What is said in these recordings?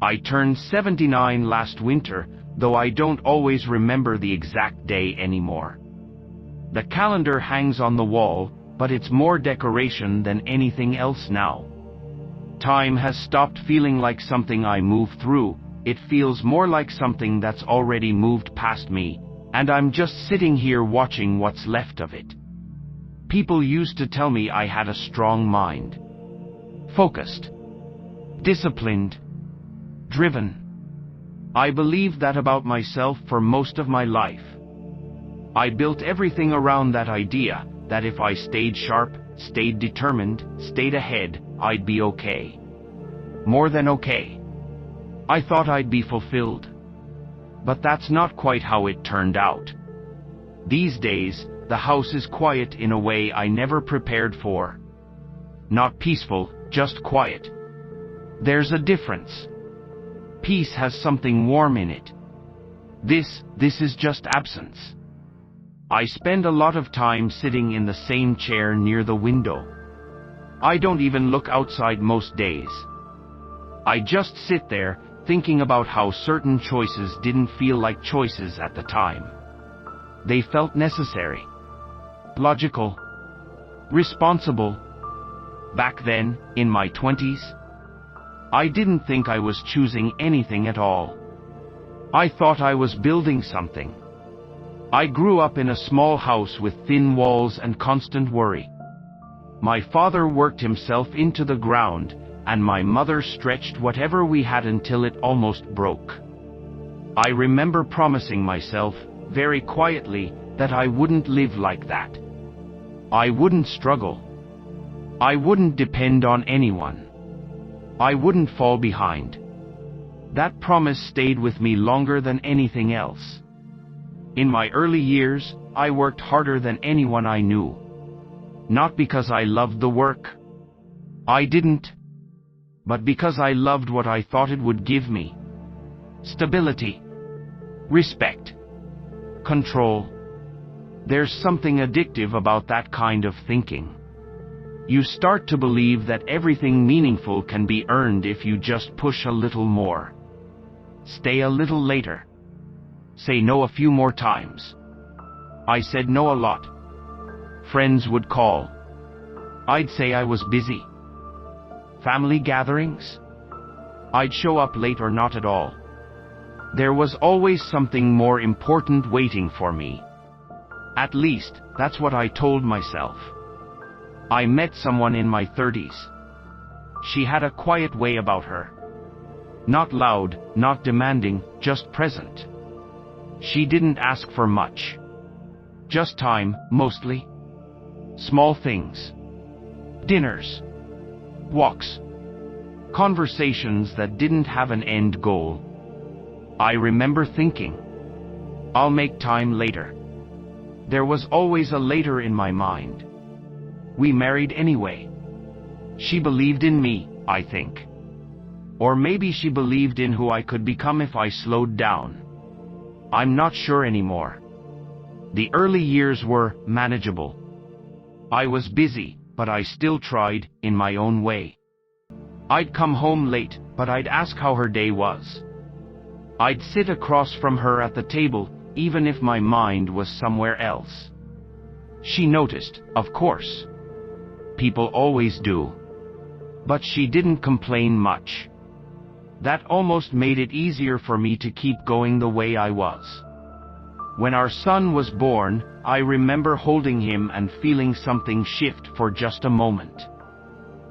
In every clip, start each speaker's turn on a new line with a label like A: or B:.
A: I turned 79 last winter, though I don't always remember the exact day anymore. The calendar hangs on the wall, but it's more decoration than anything else now. Time has stopped feeling like something I move through. It feels more like something that's already moved past me, and I'm just sitting here watching what's left of it. People used to tell me I had a strong mind. Focused. Disciplined. Driven. I believed that about myself for most of my life. I built everything around that idea, that if I stayed sharp, stayed determined, stayed ahead, I'd be okay. More than okay. I thought I'd be fulfilled. But that's not quite how it turned out. These days, the house is quiet in a way I never prepared for. Not peaceful, just quiet. There's a difference. Peace has something warm in it. This is just absence. I spend a lot of time sitting in the same chair near the window. I don't even look outside most days. I just sit there, thinking about how certain choices didn't feel like choices at the time. They felt necessary. Logical. Responsible. Back then, in my 20s, I didn't think I was choosing anything at all. I thought I was building something. I grew up in a small house with thin walls and constant worry. My father worked himself into the ground, and my mother stretched whatever we had until it almost broke. I remember promising myself, very quietly, that I wouldn't live like that. I wouldn't struggle. I wouldn't depend on anyone. I wouldn't fall behind. That promise stayed with me longer than anything else. In my early years, I worked harder than anyone I knew. Not because I loved the work. I didn't. But because I loved what I thought it would give me. Stability. Respect. Control. There's something addictive about that kind of thinking. You start to believe that everything meaningful can be earned if you just push a little more. Stay a little later. Say no a few more times. I said no a lot. Friends would call. I'd say I was busy. Family gatherings? I'd show up late or not at all. There was always something more important waiting for me. At least, that's what I told myself. I met someone in my 30s. She had a quiet way about her. Not loud, not demanding, just present. She didn't ask for much. Just time, mostly. Small things. Dinners. Walks. Conversations that didn't have an end goal. I remember thinking, I'll make time later. There was always a later in my mind. We married anyway. She believed in me, I think. Or maybe she believed in who I could become if I slowed down. I'm not sure anymore. The early years were manageable. I was busy, but I still tried, in my own way. I'd come home late, but I'd ask how her day was. I'd sit across from her at the table, even if my mind was somewhere else. She noticed, of course. People always do. But she didn't complain much. That almost made it easier for me to keep going the way I was. When our son was born, I remember holding him and feeling something shift for just a moment.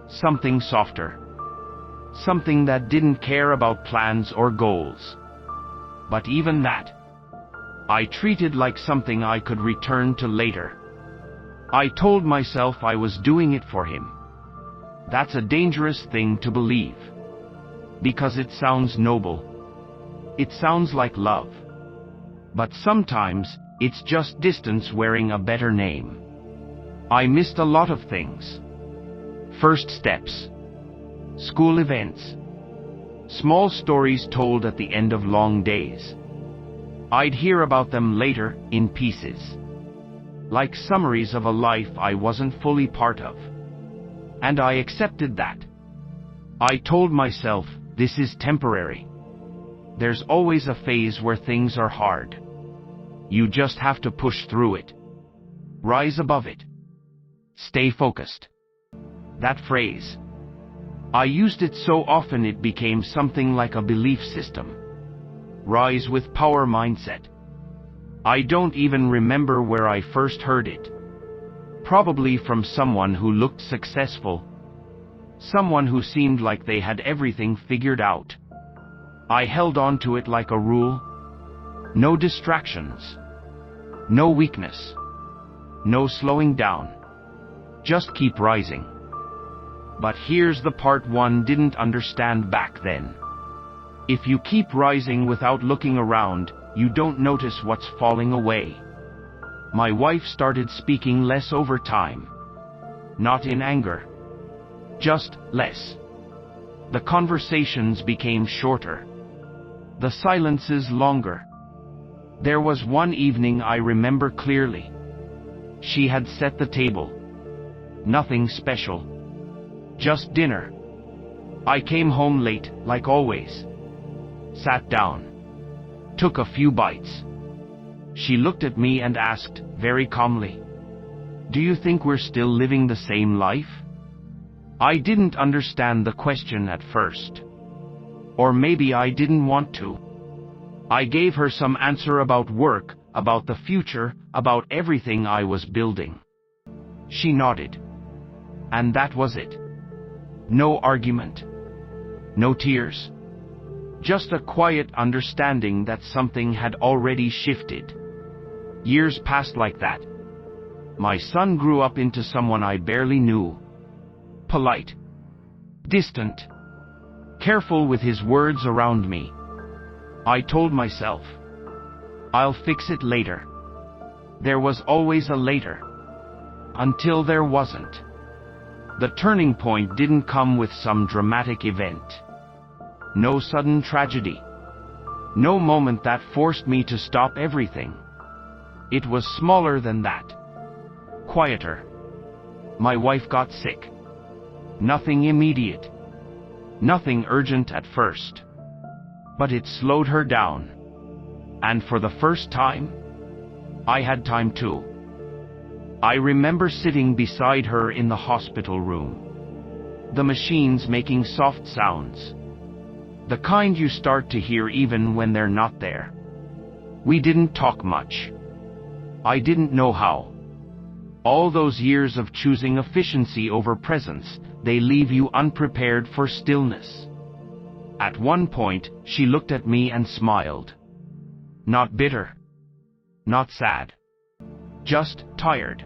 A: Something softer. Something that didn't care about plans or goals. But even that, I treated like something I could return to later. I told myself I was doing it for him. That's a dangerous thing to believe. Because it sounds noble. It sounds like love. But sometimes, it's just distance wearing a better name. I missed a lot of things. First steps. School events. Small stories told at the end of long days. I'd hear about them later, in pieces. Like summaries of a life I wasn't fully part of. And I accepted that. I told myself, This is temporary. There's always a phase where things are hard. You just have to push through it. Rise above it. Stay focused. That phrase. I used it so often it became something like a belief system. Rise with power mindset. I don't even remember where I first heard it. Probably from someone who looked successful. Someone who seemed like they had everything figured out. I held on to it like a rule. No distractions. No weakness. No slowing down. Just keep rising. But here's the part one didn't understand back then. If you keep rising without looking around, you don't notice what's falling away. My wife started speaking less over time. Not in anger. Just less. The conversations became shorter. The silences longer. There was one evening I remember clearly. She had set the table. Nothing special. Just dinner. I came home late, like always. Sat down. Took a few bites. She looked at me and asked, very calmly, "Do you think we're still living the same life?" I didn't understand the question at first. Or maybe I didn't want to. I gave her some answer about work, about the future, about everything I was building. She nodded. And that was it. No argument. No tears. Just a quiet understanding that something had already shifted. Years passed like that. My son grew up into someone I barely knew. Polite. Distant. Careful with his words around me. I told myself, I'll fix it later. There was always a later. Until there wasn't. The turning point didn't come with some dramatic event. No sudden tragedy. No moment that forced me to stop everything. It was smaller than that. Quieter. My wife got sick. Nothing immediate. Nothing urgent at first. But it slowed her down. And for the first time, I had time too. I remember sitting beside her in the hospital room. The machines making soft sounds. The kind you start to hear even when they're not there. We didn't talk much. I didn't know how. All those years of choosing efficiency over presence, they leave you unprepared for stillness. At one point, she looked at me and smiled. Not bitter. Not sad. Just tired.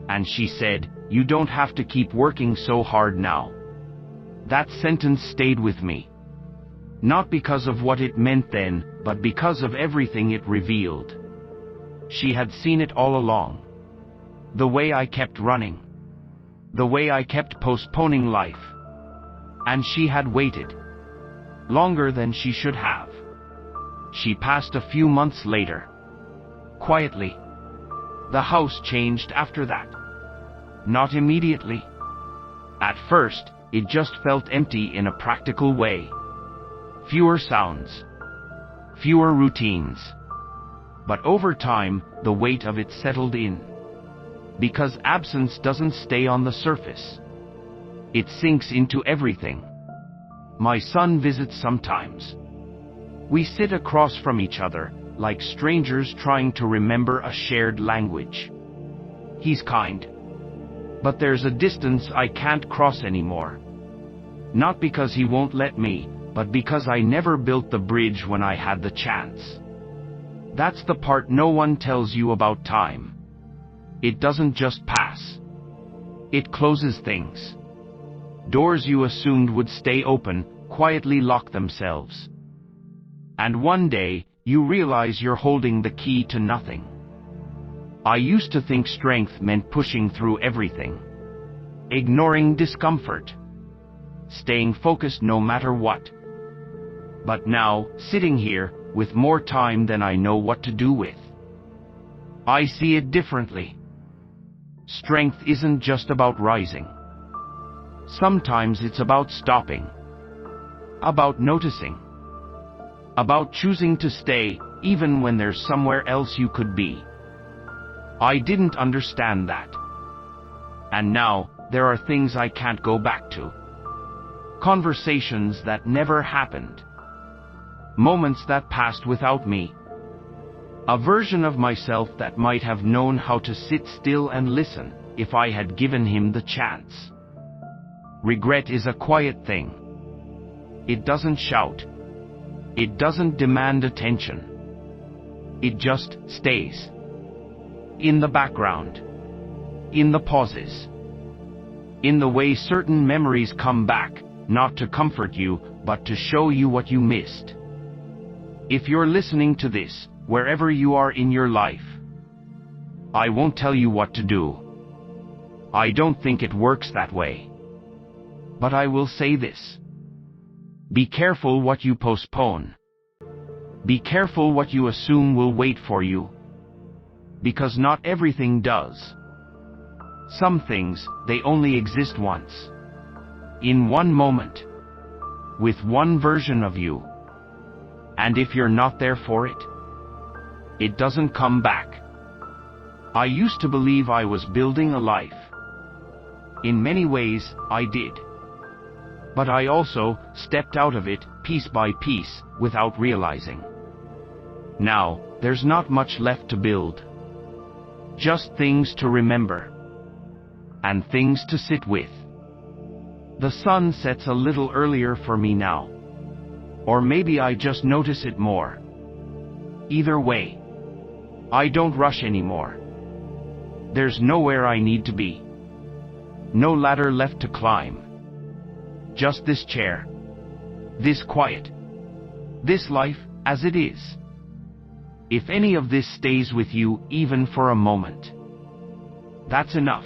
A: And she said, "You don't have to keep working so hard now." That sentence stayed with me. Not because of what it meant then, but because of everything it revealed. She had seen it all along. The way I kept running. The way I kept postponing life. And she had waited. Longer than she should have. She passed a few months later. Quietly. The house changed after that. Not immediately. At first, it just felt empty in a practical way. Fewer sounds. Fewer routines. But over time, the weight of it settled in. Because absence doesn't stay on the surface. It sinks into everything. My son visits sometimes. We sit across from each other, like strangers trying to remember a shared language. He's kind. But there's a distance I can't cross anymore. Not because he won't let me, but because I never built the bridge when I had the chance. That's the part no one tells you about time. It doesn't just pass. It closes things. Doors you assumed would stay open, quietly lock themselves. And one day, you realize you're holding the key to nothing. I used to think strength meant pushing through everything. Ignoring discomfort. Staying focused no matter what. But now, sitting here, with more time than I know what to do with, I see it differently. Strength isn't just about rising. Sometimes it's about stopping. About noticing. About choosing to stay, even when there's somewhere else you could be. I didn't understand that. And now, there are things I can't go back to. Conversations that never happened. Moments that passed without me. A version of myself that might have known how to sit still and listen, if I had given him the chance. Regret is a quiet thing. It doesn't shout. It doesn't demand attention. It just stays. In the background. In the pauses. In the way certain memories come back, not to comfort you, but to show you what you missed. If you're listening to this, wherever you are in your life, I won't tell you what to do. I don't think it works that way. But I will say this. Be careful what you postpone. Be careful what you assume will wait for you. Because not everything does. Some things, they only exist once. In one moment. With one version of you. And if you're not there for it, it doesn't come back. I used to believe I was building a life. In many ways, I did. But I also stepped out of it, piece by piece, without realizing. Now, there's not much left to build. Just things to remember. And things to sit with. The sun sets a little earlier for me now. Or maybe I just notice it more. Either way, I don't rush anymore. There's nowhere I need to be. No ladder left to climb. Just this chair. This quiet. This life, as it is. If any of this stays with you, even for a moment, that's enough.